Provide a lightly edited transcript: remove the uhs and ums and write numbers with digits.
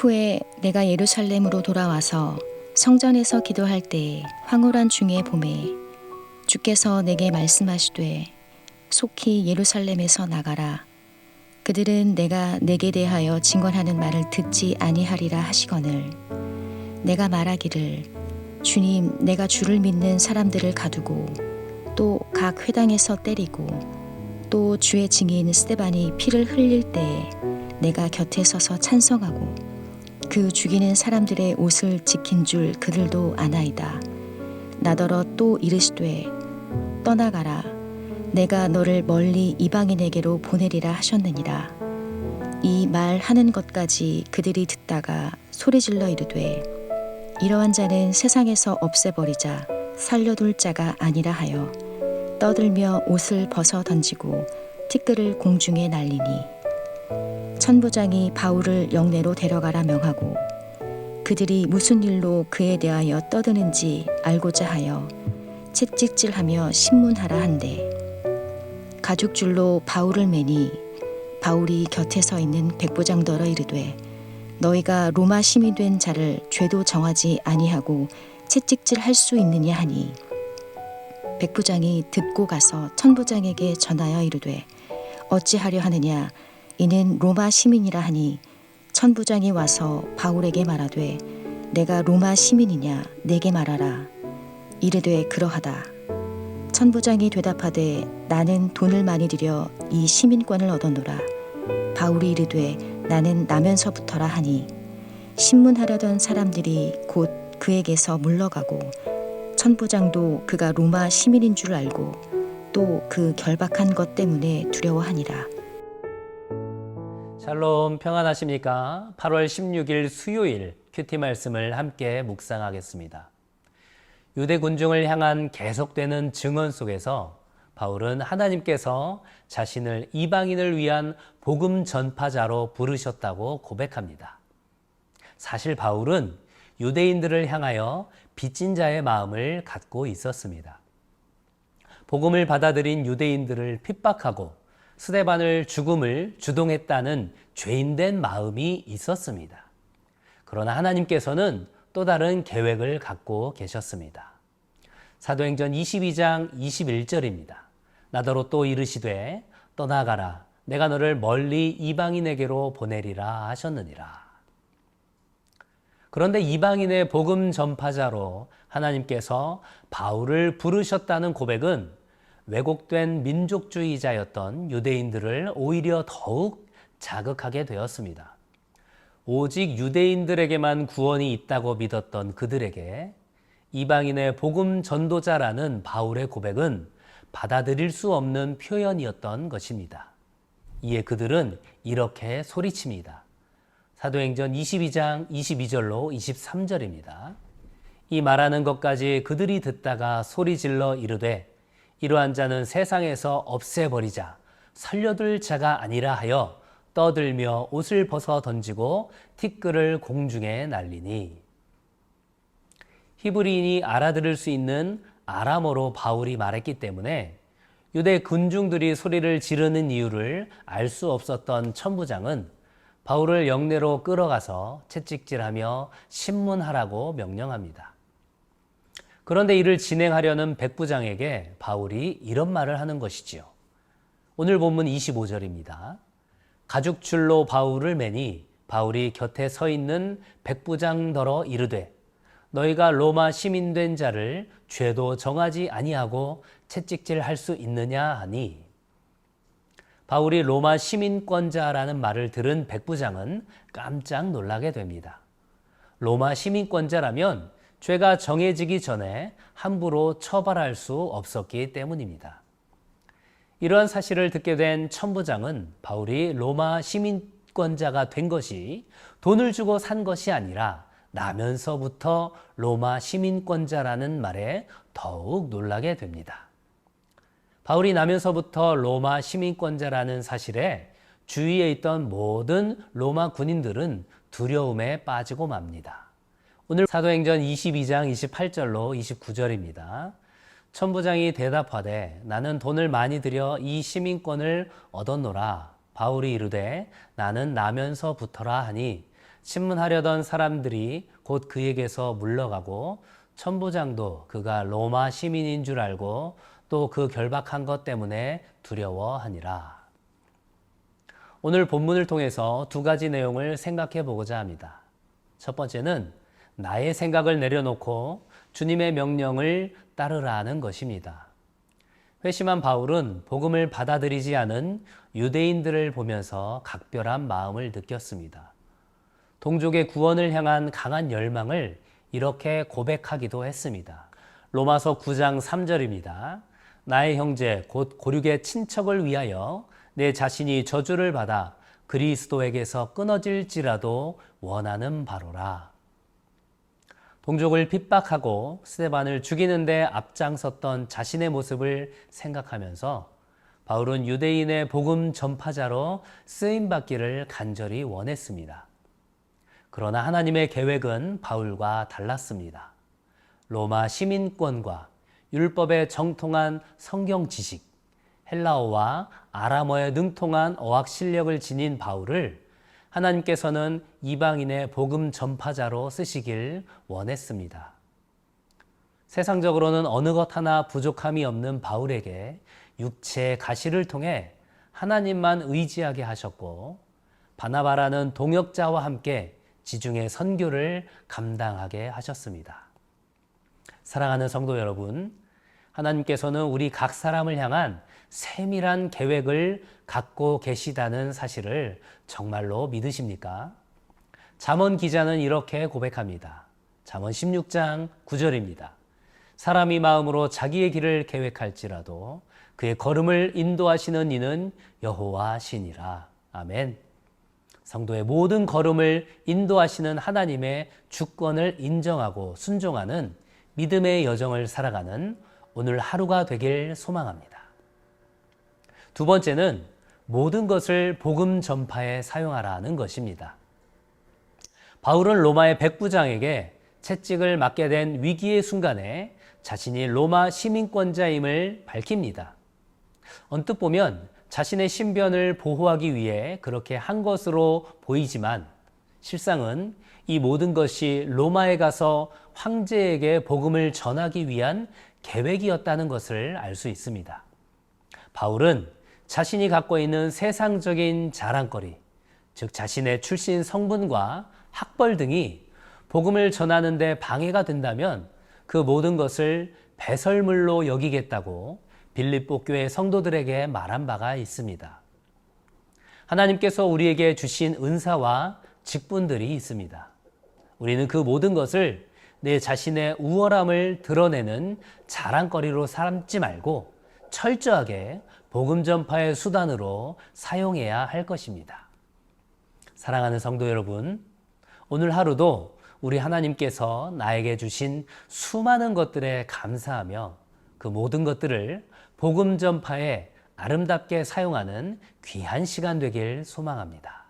후에 내가 예루살렘으로 돌아와서 성전에서 기도할 때에 황홀한 중의 봄에 주께서 내게 말씀하시되 속히 예루살렘에서 나가라. 그들은 내가 내게 대하여 증언하는 말을 듣지 아니하리라 하시거늘 내가 말하기를 주님, 내가 주를 믿는 사람들을 가두고 또 각 회당에서 때리고 또 주의 증인 스데반이 피를 흘릴 때에 내가 곁에 서서 찬성하고 그 죽이는 사람들의 옷을 지킨 줄 그들도 아나이다. 나더러 또 이르시되 떠나가라. 내가 너를 멀리 이방인에게로 보내리라 하셨느니라. 이 말하는 것까지 그들이 듣다가 소리질러 이르되 이러한 자는 세상에서 없애버리자 살려둘 자가 아니라 하여 떠들며 옷을 벗어 던지고 티끌을 공중에 날리니 천부장이 바울을 영내로 데려가라 명하고 그들이 무슨 일로 그에 대하여 떠드는지 알고자 하여 채찍질하며 신문하라 한대 가죽줄로 바울을 매니 바울이 곁에 서 있는 백부장더러 이르되 너희가 로마 시민 된 자를 죄도 정하지 아니하고 채찍질할 수 있느냐 하니 백부장이 듣고 가서 천부장에게 전하여 이르되 어찌하려 하느냐 이는 로마 시민이라 하니 천부장이 와서 바울에게 말하되 내가 로마 시민이냐 내게 말하라. 이르되 그러하다. 천부장이 대답하되 나는 돈을 많이 들여 이 시민권을 얻었노라. 바울이 이르되 나는 나면서부터라 하니 신문하려던 사람들이 곧 그에게서 물러가고 천부장도 그가 로마 시민인 줄 알고 또 그 결박한 것 때문에 두려워하니라. 샬롬, 평안하십니까? 8월 16일 수요일 큐티 말씀을 함께 묵상하겠습니다. 유대 군중을 향한 계속되는 증언 속에서 바울은 하나님께서 자신을 이방인을 위한 복음 전파자로 부르셨다고 고백합니다. 사실 바울은 유대인들을 향하여 빚진 자의 마음을 갖고 있었습니다. 복음을 받아들인 유대인들을 핍박하고 스데반을 죽음을 주동했다는 죄인된 마음이 있었습니다. 그러나 하나님께서는 또 다른 계획을 갖고 계셨습니다. 사도행전 22장 21절입니다. 나더러 또 이르시되 떠나가라. 내가 너를 멀리 이방인에게로 보내리라 하셨느니라. 그런데 이방인의 복음 전파자로 하나님께서 바울을 부르셨다는 고백은 왜곡된 민족주의자였던 유대인들을 오히려 더욱 자극하게 되었습니다. 오직 유대인들에게만 구원이 있다고 믿었던 그들에게 이방인의 복음 전도자라는 바울의 고백은 받아들일 수 없는 표현이었던 것입니다. 이에 그들은 이렇게 소리칩니다. 사도행전 22장 22절로 23절입니다. 이 말하는 것까지 그들이 듣다가 소리질러 이르되 이러한 자는 세상에서 없애버리자 살려둘 자가 아니라 하여 떠들며 옷을 벗어 던지고 티끌을 공중에 날리니. 히브리인이 알아들을 수 있는 아람어로 바울이 말했기 때문에 유대 군중들이 소리를 지르는 이유를 알 수 없었던 천부장은 바울을 영내로 끌어가서 채찍질하며 신문하라고 명령합니다. 그런데 이를 진행하려는 백부장에게 바울이 이런 말을 하는 것이지요. 오늘 본문 25절입니다. 가죽줄로 바울을 매니 바울이 곁에 서 있는 백부장더러 이르되 너희가 로마 시민 된 자를 죄도 정하지 아니하고 채찍질할 수 있느냐 하니 바울이 로마 시민권자라는 말을 들은 백부장은 깜짝 놀라게 됩니다. 로마 시민권자라면 죄가 정해지기 전에 함부로 처벌할 수 없었기 때문입니다. 이러한 사실을 듣게 된 천부장은 바울이 로마 시민권자가 된 것이 돈을 주고 산 것이 아니라 나면서부터 로마 시민권자라는 말에 더욱 놀라게 됩니다. 바울이 나면서부터 로마 시민권자라는 사실에 주위에 있던 모든 로마 군인들은 두려움에 빠지고 맙니다. 오늘 사도행전 22장 28절로 29절입니다. 천부장이 대답하되 나는 돈을 많이 들여 이 시민권을 얻었노라. 바울이 이르되 나는 나면서부터라 하니 신문하려던 사람들이 곧 그에게서 물러가고 천부장도 그가 로마 시민인 줄 알고 또 그 결박한 것 때문에 두려워하니라. 오늘 본문을 통해서 두 가지 내용을 생각해 보고자 합니다. 첫 번째는 나의 생각을 내려놓고 주님의 명령을 따르라는 것입니다. 회심한 바울은 복음을 받아들이지 않은 유대인들을 보면서 각별한 마음을 느꼈습니다. 동족의 구원을 향한 강한 열망을 이렇게 고백하기도 했습니다. 로마서 9장 3절입니다. 나의 형제 곧 고륙의 친척을 위하여 내 자신이 저주를 받아 그리스도에게서 끊어질지라도 원하는 바로라. 동족을 핍박하고 스데반을 죽이는 데 앞장섰던 자신의 모습을 생각하면서 바울은 유대인의 복음 전파자로 쓰임받기를 간절히 원했습니다. 그러나 하나님의 계획은 바울과 달랐습니다. 로마 시민권과 율법에 정통한 성경 지식, 헬라어와 아람어에 능통한 어학 실력을 지닌 바울을 하나님께서는 이방인의 복음 전파자로 쓰시길 원했습니다. 세상적으로는 어느 것 하나 부족함이 없는 바울에게 육체의 가시를 통해 하나님만 의지하게 하셨고 바나바라는 동역자와 함께 지중해 선교를 감당하게 하셨습니다. 사랑하는 성도 여러분, 하나님께서는 우리 각 사람을 향한 세밀한 계획을 갖고 계시다는 사실을 정말로 믿으십니까? 잠언 기자는 이렇게 고백합니다. 잠언 16장 9절입니다. 사람이 마음으로 자기의 길을 계획할지라도 그의 걸음을 인도하시는 이는 여호와시니라. 아멘. 성도의 모든 걸음을 인도하시는 하나님의 주권을 인정하고 순종하는 믿음의 여정을 살아가는 오늘 하루가 되길 소망합니다. 두 번째는 모든 것을 복음 전파에 사용하라는 것입니다. 바울은 로마의 백부장에게 채찍을 맞게 된 위기의 순간에 자신이 로마 시민권자임을 밝힙니다. 언뜻 보면 자신의 신변을 보호하기 위해 그렇게 한 것으로 보이지만 실상은 이 모든 것이 로마에 가서 황제에게 복음을 전하기 위한 계획이었다는 것을 알 수 있습니다. 바울은 자신이 갖고 있는 세상적인 자랑거리, 즉 자신의 출신 성분과 학벌 등이 복음을 전하는 데 방해가 된다면 그 모든 것을 배설물로 여기겠다고 빌립보 교회 성도들에게 말한 바가 있습니다. 하나님께서 우리에게 주신 은사와 직분들이 있습니다. 우리는 그 모든 것을 내 자신의 우월함을 드러내는 자랑거리로 삼지 말고 철저하게 복음 전파의 수단으로 사용해야 할 것입니다. 사랑하는 성도 여러분, 오늘 하루도 우리 하나님께서 나에게 주신 수많은 것들에 감사하며 그 모든 것들을 복음 전파에 아름답게 사용하는 귀한 시간 되길 소망합니다.